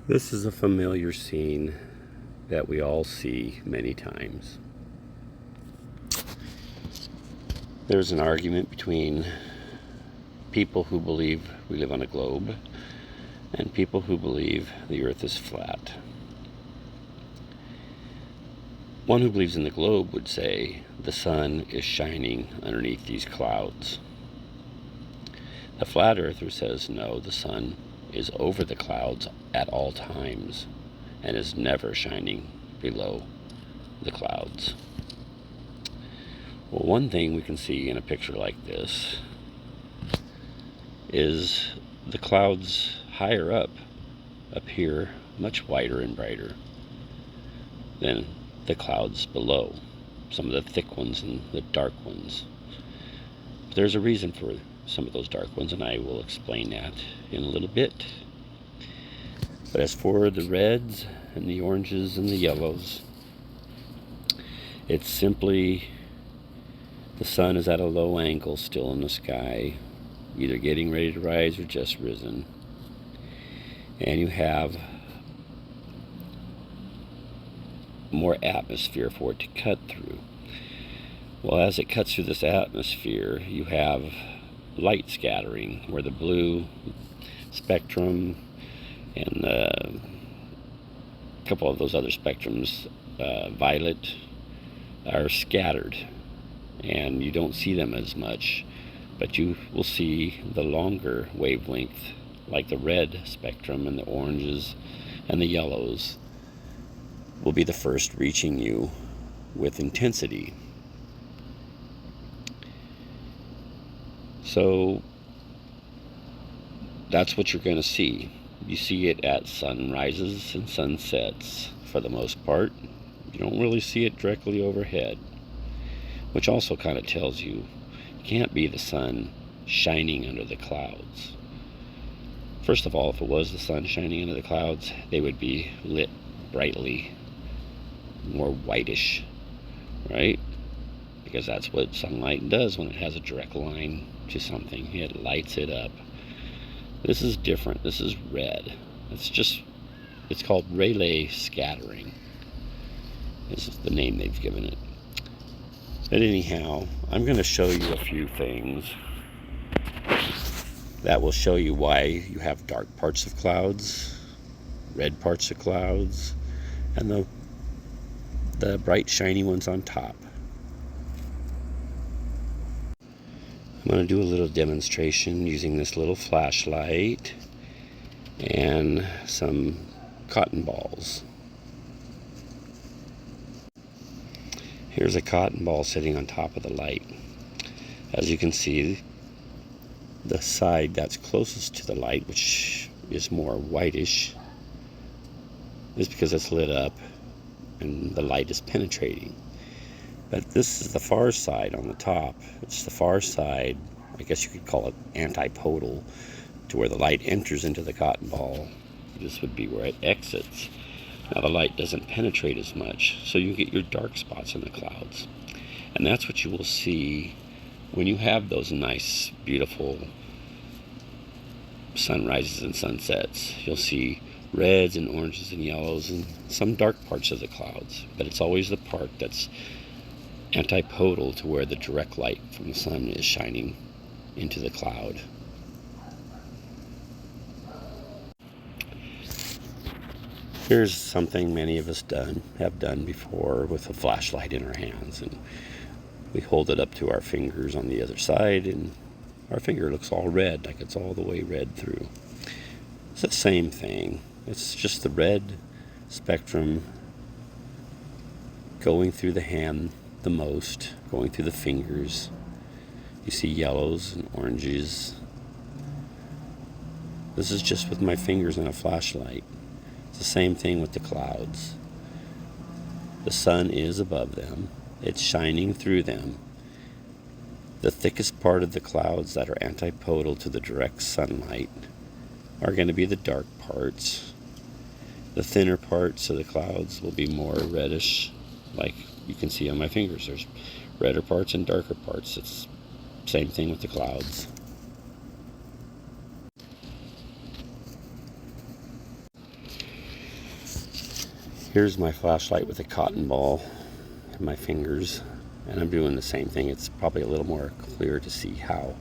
This is a familiar scene that we all see many times. There's an argument between people who believe we live on a globe and people who believe the earth is flat. One who believes in the globe would say the sun is shining underneath these clouds. The flat earther says no, the sun is over the clouds at all times and is never shining below the clouds. Well, one thing we can see in a picture like this is the clouds higher up appear much whiter and brighter than the clouds below, some of the thick ones and the dark ones. But there's a reason for some of those dark ones, and I will explain that in a little bit. But as for the reds and the oranges and the yellows, it's simply the sun is at a low angle still in the sky, either getting ready to rise or just risen. And you have more atmosphere for it to cut through. Well, as it cuts through this atmosphere, you have light scattering, where the blue spectrum and a couple of those other spectrums, violet, are scattered, and you don't see them as much, but you will see the longer wavelength, like the red spectrum and the oranges and the yellows, will be the first reaching you with intensity. So that's what you're going to see. You see it at sunrises and sunsets for the most part. You don't really see it directly overhead, which also kind of tells you it can't be the sun shining under the clouds. First of all, if it was the sun shining under the clouds, they would be lit brightly, more whitish, right? Because that's what sunlight does when it has a direct line to something. It lights it up. This is different. This is red. It's called Rayleigh scattering. This is the name they've given it. But anyhow, I'm going to show you a few things that will show you why you have dark parts of clouds, red parts of clouds, and the bright shiny ones on top. I'm going to do a little demonstration using this little flashlight and some cotton balls. Here's a cotton ball sitting on top of the light. As you can see, the side that's closest to the light, which is more whitish, is because it's lit up and the light is penetrating. But this is the far side on the top. It's the far side, I guess you could call it antipodal, to where the light enters into the cotton ball. This would be where it exits. Now the light doesn't penetrate as much, so you get your dark spots in the clouds. And that's what you will see when you have those nice, beautiful sunrises and sunsets. You'll see reds and oranges and yellows and some dark parts of the clouds, but it's always the part that's antipodal to where the direct light from the sun is shining into the cloud. Here's something many of us have done before with a flashlight in our hands, and we hold it up to our fingers on the other side, and our finger looks all red, like it's all the way red through. It's the same thing. It's just the red spectrum going through the hand the most, going through the fingers. You see yellows and oranges. This is just with my fingers and a flashlight. It's the same thing with the clouds. The sun is above them. It's shining through them. The thickest part of the clouds that are antipodal to the direct sunlight are going to be the dark parts. The thinner parts of the clouds will be more reddish, like you can see on my fingers. There's redder parts and darker parts. It's the same thing with the clouds. Here's my flashlight with a cotton ball in my fingers, and I'm doing the same thing. It's probably a little more clear to see how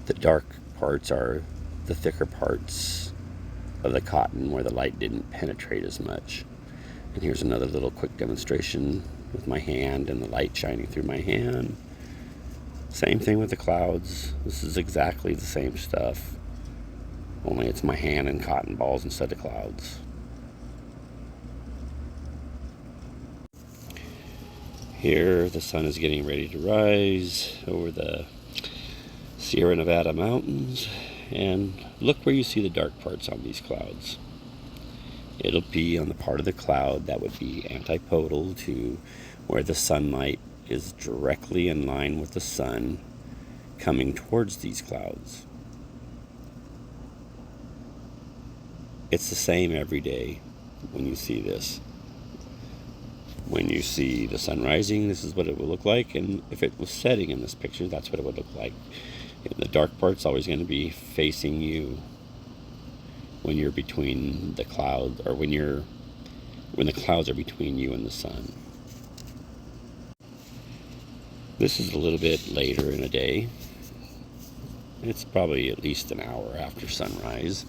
the dark parts are the thicker parts of the cotton where the light didn't penetrate as much. And here's another little quick demonstration with my hand and the light shining through my hand. Same thing with the clouds. This is exactly the same stuff, only it's my hand and cotton balls instead of clouds. Here the sun is getting ready to rise over the Sierra Nevada mountains, and look where you see the dark parts on these clouds. It'll be on the part of the cloud that would be antipodal to where the sunlight is directly in line with the sun coming towards these clouds. It's the same every day when you see this. When you see the sun rising, this is what it will look like, and if it was setting in this picture, that's what it would look like. The dark part's always going to be facing you when you're between the clouds, or when the clouds are between you and the sun. This is a little bit later in the day. It's probably at least an hour after sunrise.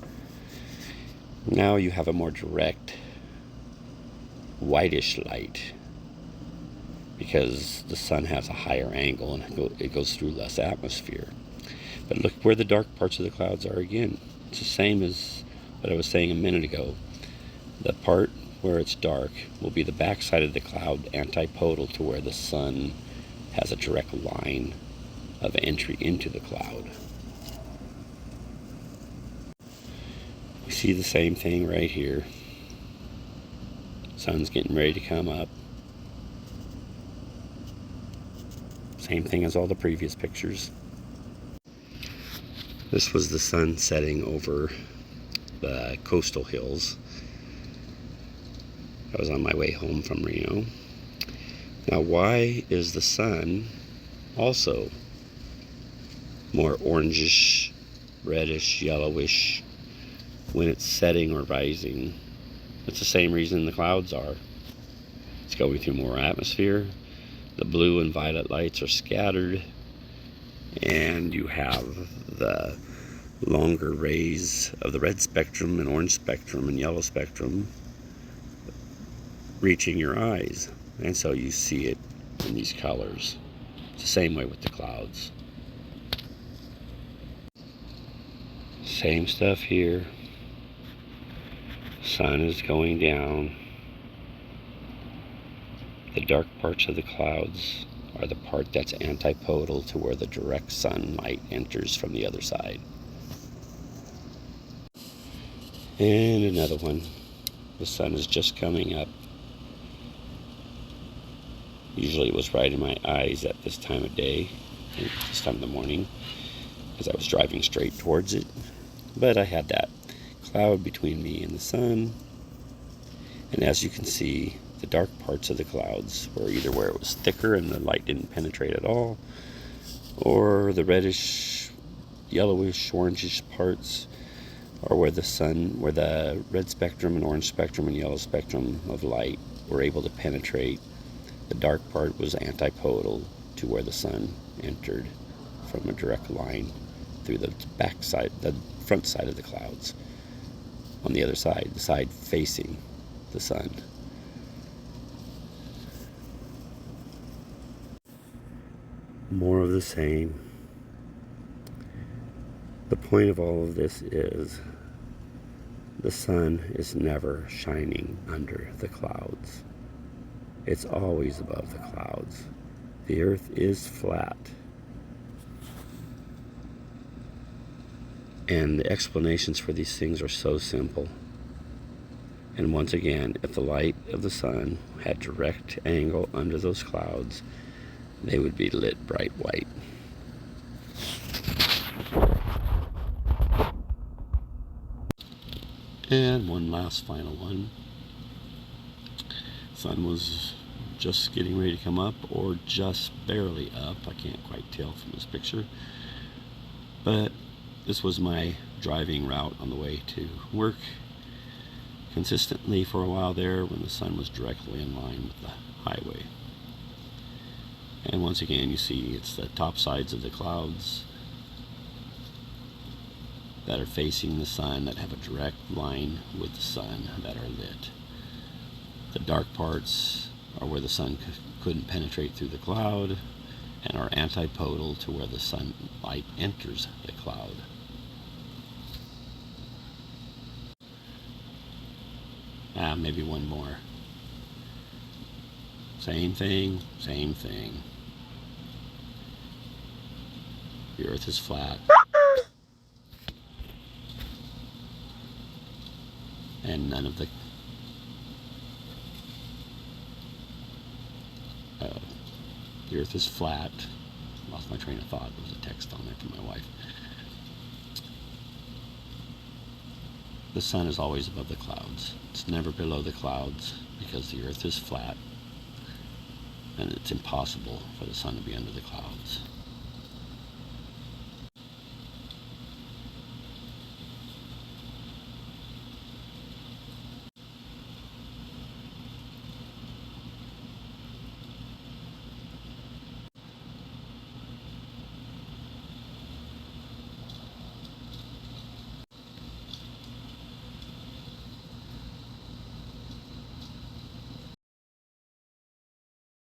Now you have a more direct whitish light because the sun has a higher angle and it goes through less atmosphere. But look where the dark parts of the clouds are again. It's the same as what I was saying a minute ago. The part where it's dark will be the backside of the cloud, antipodal to where the sun has a direct line of entry into the cloud. We see the same thing right here. Sun's getting ready to come up. Same thing as all the previous pictures. This was the sun setting over the coastal hills. I was on my way home from Reno. Now, why is the sun also more orangish, reddish, yellowish when it's setting or rising? It's the same reason the clouds are. It's going through more atmosphere. The blue and violet lights are scattered, and you have the longer rays of the red spectrum and orange spectrum and yellow spectrum reaching your eyes, and so you see it in these colors. It's the same way with the clouds. Same stuff here. Sun is going down. The dark parts of the clouds are the part that's antipodal to where the direct sunlight enters from the other side. And another one. The sun is just coming up. Usually it was right in my eyes at this time of day, this time of the morning, because I was driving straight towards it. But I had that cloud between me and the sun, and as you can see, the dark parts of the clouds were either where it was thicker and the light didn't penetrate at all, or the reddish, yellowish, orangish parts are where the red spectrum and orange spectrum and yellow spectrum of light were able to penetrate. The dark part was antipodal to where the sun entered from a direct line through the front side of the clouds. On the other side, the side facing the sun. More of the same. The point of all of this is the sun is never shining under the clouds. It's always above the clouds. The earth is flat. And the explanations for these things are so simple. And once again, if the light of the sun had direct angle under those clouds, they would be lit bright white. And one last final one. Sun was just getting ready to come up, or just barely up. I can't quite tell from this picture. But this was my driving route on the way to work. consistently for a while there when the sun was directly in line with the highway. And once again, you see it's the top sides of the clouds that are facing the sun, that have a direct line with the sun, that are lit. The dark parts are where the sun couldn't penetrate through the cloud and are antipodal to where the sunlight enters the cloud. Maybe one more. Same thing, same thing. The earth is flat. And none of the earth is flat. Lost my train of thought. There was a text on there from my wife. The sun is always above the clouds. It's never below the clouds because the earth is flat and it's impossible for the sun to be under the clouds.